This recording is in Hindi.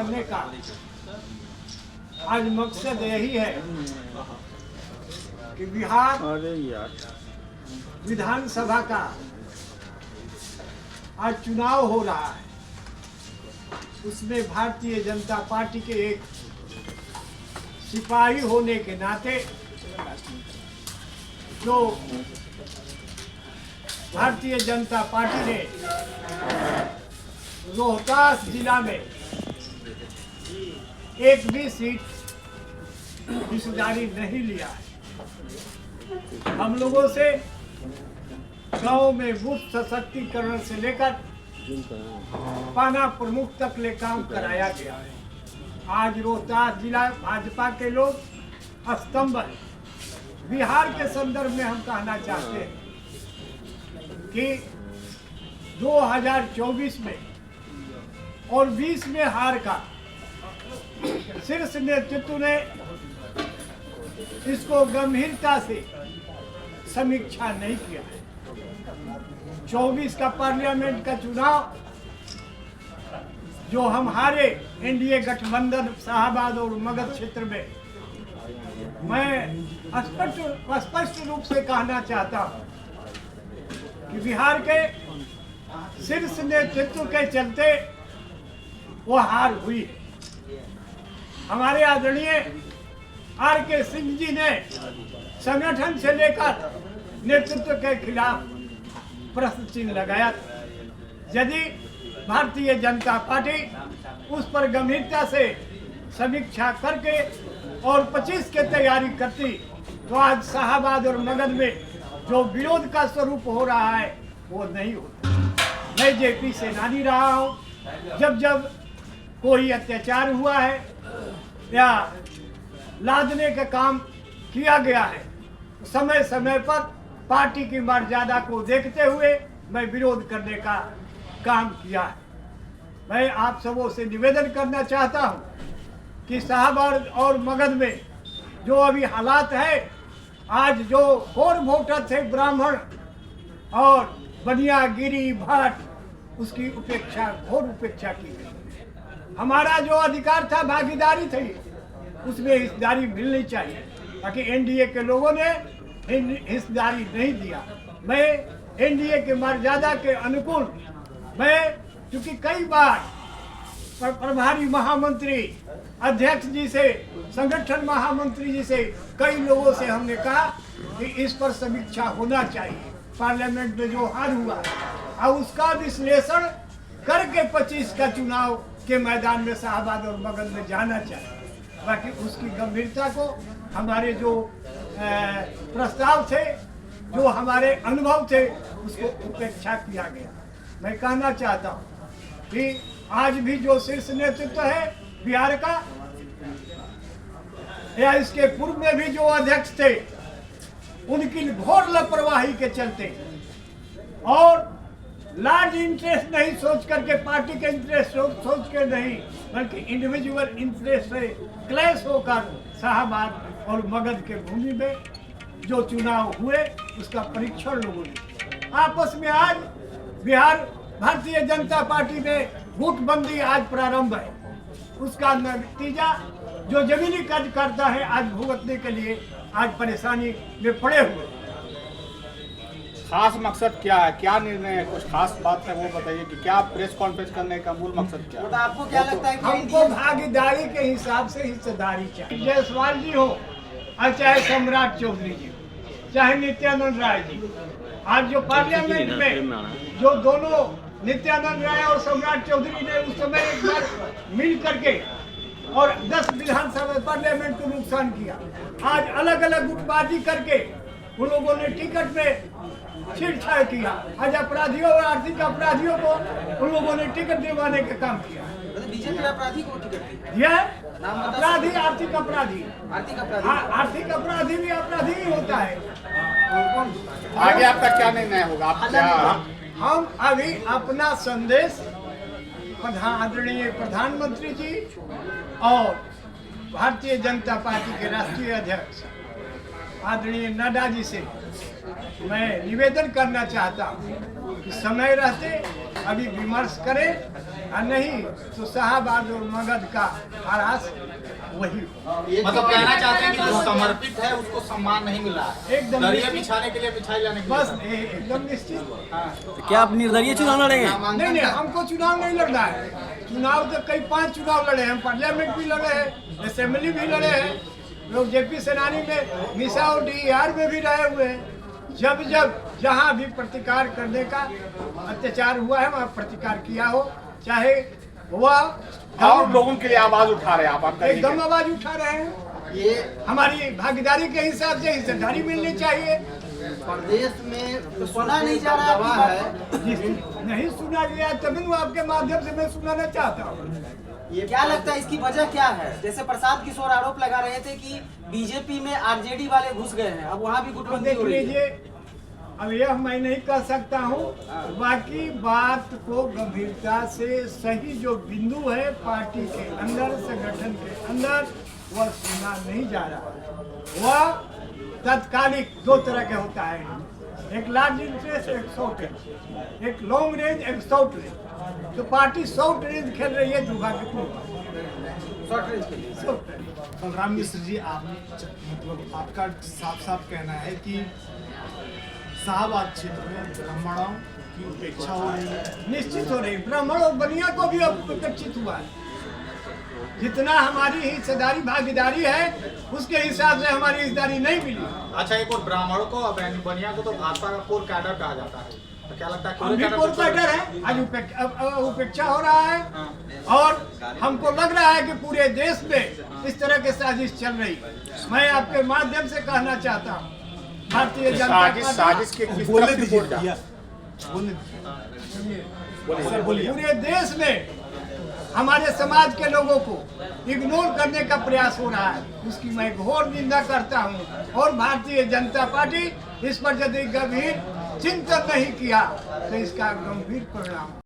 करने का आज मकसद यही है कि बिहार विधानसभा का आज चुनाव हो रहा है। उसमें भारतीय जनता पार्टी के एक सिपाही होने के नाते जो भारतीय जनता पार्टी ने रोहतास जिला में एक भी सीट हिस्सेदारी नहीं लिया है। हम लोगों से गांव में बूथ सशक्तिकरण से लेकर पाना प्रमुख तक ले काम कराया गया है। आज रोहतास जिला भाजपा के लोग स्तंभ है। बिहार के संदर्भ में हम कहना चाहते हैं कि 2024 में और 20 में हार का शीर्ष नेतृत्व ने इसको गंभीरता से समीक्षा नहीं किया है। 24 का पार्लियामेंट का चुनाव जो हम हारे एनडीए गठबंधन शाहबाद और मगध क्षेत्र में, मैं स्पष्ट रूप से कहना चाहता हूं कि बिहार के शीर्ष नेतृत्व के चलते वो हार हुई है। हमारे आदरणीय आर.के. सिंह जी ने संगठन से लेकर नेतृत्व के खिलाफ प्रश्न चिन्ह लगाया। यदि भारतीय जनता पार्टी उस पर गंभीरता से समीक्षा करके और 25 की तैयारी करती तो आज शाहबाद और मगध में जो विरोध का स्वरूप हो रहा है वो नहीं होता। मैं जेपी सेनानी रहा हूँ। जब जब कोई अत्याचार हुआ है या लादने का काम किया गया है, समय समय पर पार्टी की मर्यादा को देखते हुए मैं विरोध करने का काम किया है। मैं आप सबों से निवेदन करना चाहता हूं कि शाहबाद और मगध में जो अभी हालात है, आज जो कोर वोटर थे ब्राह्मण और बनिया गिरी भाट, उसकी उपेक्षा, घोर उपेक्षा की गई। हमारा जो अधिकार था, भागीदारी थी, उसमें हिस्सेदारी मिलनी चाहिए। ताकि एनडीए के लोगों ने हिस्सेदारी नहीं दिया। मैं एनडीए के मर्यादा के अनुकूल, मैं चूंकि कई बार प्रभारी महामंत्री, अध्यक्ष जी से, संगठन महामंत्री जी से, कई लोगों से हमने कहा कि इस पर समीक्षा होना चाहिए। पार्लियामेंट में जो हार हुआ और उसका विश्लेषण करके 25 का चुनाव के मैदान में शाहबाद और मगध में जाना चाहिए। बाकी उसकी गंभीरता को, हमारे जो प्रस्ताव थे, जो हमारे अनुभव थे, उसको उपेक्षा किया गया। मैं कहना चाहता हूँ कि आज भी जो शीर्ष नेतृत्व है बिहार का, या इसके पूर्व में भी जो अध्यक्ष थे, उनकी घोर लापरवाही के चलते और लार्ज इंटरेस्ट नहीं सोच करके, पार्टी के इंटरेस्ट सोच के नहीं, बल्कि इंडिविजुअल इंटरेस्ट से क्लैश होकर शाहबाद और मगध के भूमि में जो चुनाव हुए, उसका परीक्षण लोगों ने आपस में आज बिहार भारतीय जनता पार्टी में गुटबंदी आज प्रारंभ है। उसका नतीजा जो जमीनी कार्यकर्ता है आज भुगतने के लिए आज परेशानी में पड़े हुए। खास मकसद क्या है, क्या निर्णय है, कुछ खास बात है वो बताइए कि क्या प्रेस कॉन्फ्रेंस करने का मूल मकसद क्या है? तो आपको क्या लगता है कि हमको भागीदारी के हिसाब से हिस्सेदारी चाहिए। जायसवाल जी हो और चाहे सम्राट चौधरी जी हो, चाहे नित्यानंद राय जी, आज जो पार्लियामेंट में जो दोनों नित्यानंद राय और सम्राट चौधरी ने उस समय एक बार मिल करके और 10 विधानसभा पार्लियामेंट को नुकसान किया। आज अलग अलग गुटबाजी करके उन लोगों ने टिकट में छेड़छाड़ किया। आज अपराधियों और आर्थिक अपराधियों को उन लोगों ने टिकट दिलवाने का काम किया। बीजेपी अपराधी को टिकट दी? यह अपराधी, आर्थिक अपराधी, आर्थिक अपराधी भी अपराधी ही होता है। आगे आपका क्या निर्णय होगा? आप क्या, हम अभी अपना संदेश आदरणीय प्रधानमंत्री जी और भारतीय जनता पार्टी के राष्ट्रीय अध्यक्ष आदरणीय नड्डा जी से मैं निवेदन करना चाहता हूँ कि समय रहते अभी विमर्श करें और नहीं तो शाहबाज और मगध का आरास वही मतलब कहना चाहते हैं कि जो समर्पित है उसको सम्मान नहीं मिल रहा है, एकदम दरिया बिछाने के लिए बिछाए जाने के लिए। बस एकदम निश्चित। तो क्या आप निर्दलीय चुनाव लड़ेंगे? नहीं नहीं, हमको चुनाव नहीं लड़ना है। चुनाव तो कई 5 चुनाव लड़े हैं, हम पार्लियामेंट भी लड़े हैं, असेंबली भी लड़े हैं, लोग जेपी सेनानी में मिसा और डीआर में भी रहे हुए हैं। जब जब जहाँ भी प्रतिकार करने का अत्याचार हुआ है वहाँ प्रतिकार किया हो, चाहे हुआ और लोगों के लिए आवाज उठा रहे हैं आप आपका एकदम आवाज उठा रहे हैं। ये हमारी भागीदारी के हिसाब से हिस्सेदारी मिलनी चाहिए। प्रदेश में सुना नहीं जा रहा दवा है, नहीं सुना गया तभी वो आपके माध्यम से मैं सुनाना चाहता हूँ। ये क्या लगता है इसकी वजह क्या है? जैसे प्रसाद किशोर आरोप लगा रहे थे कि बीजेपी में आरजेडी वाले घुस गए हैं, अब वहाँ भी तो गुटबंदी देख हो रही है। लीजिए, अब यह मैं नहीं कह सकता हूँ, बाकी बात को गंभीरता से सही जो बिंदु है पार्टी के अंदर, संगठन के अंदर, वह सुना नहीं जा रहा। वह तत्कालिक 2 तरह के होता है, एक लार्ज इंटरेस्ट, एक शॉर्ट रेंज, एक लॉन्ग रेंज, एक शॉर्ट रेंज। तो पार्टी शॉर्ट रेंज खेल रही है दुर्भाग्यपूर्ण। शॉर्ट रेंज के लिए शॉर्ट रेंज। बलराम मिश्र जी, आप मतलब आपका साफ साफ कहना है कि शाहबाद क्षेत्र में ब्राह्मणों की उपेक्षा हो रही है। निश्चित हो रही, ब्राह्मण और बनिया को भी उपेक्षित हुआ है। जितना हमारी हिस्सेदारी भागीदारी है उसके हिसाब से हमारी हिस्सेदारी नहीं मिली। अच्छा, एक और ब्राह्मणों को और बनिया को तो भाजपा का कोर कैडर कहा जाता है, तो क्या लगता है हम भी कोर कैडर है, आज उपेक्षा हो रहा है। और हमको लग रहा है कि पूरे देश में इस तरह की साजिश चल रही है। मैं आपके माध्यम से कहना चाहता हूँ, भारतीय जनता साजिश के किस बोलने तरफ दीजिए रिपोर्ट जा- भैया, बोलने दीजिए। बोलिए। पूरे देश में हमारे समाज के लोगों को इग्नोर करने का प्रयास हो रहा है, उसकी मैं घोर निंदा करता हूं। और भारतीय जनता पार्टी इस पर यदि गंभीर चिंतन नहीं किया तो इसका गंभीर परिणाम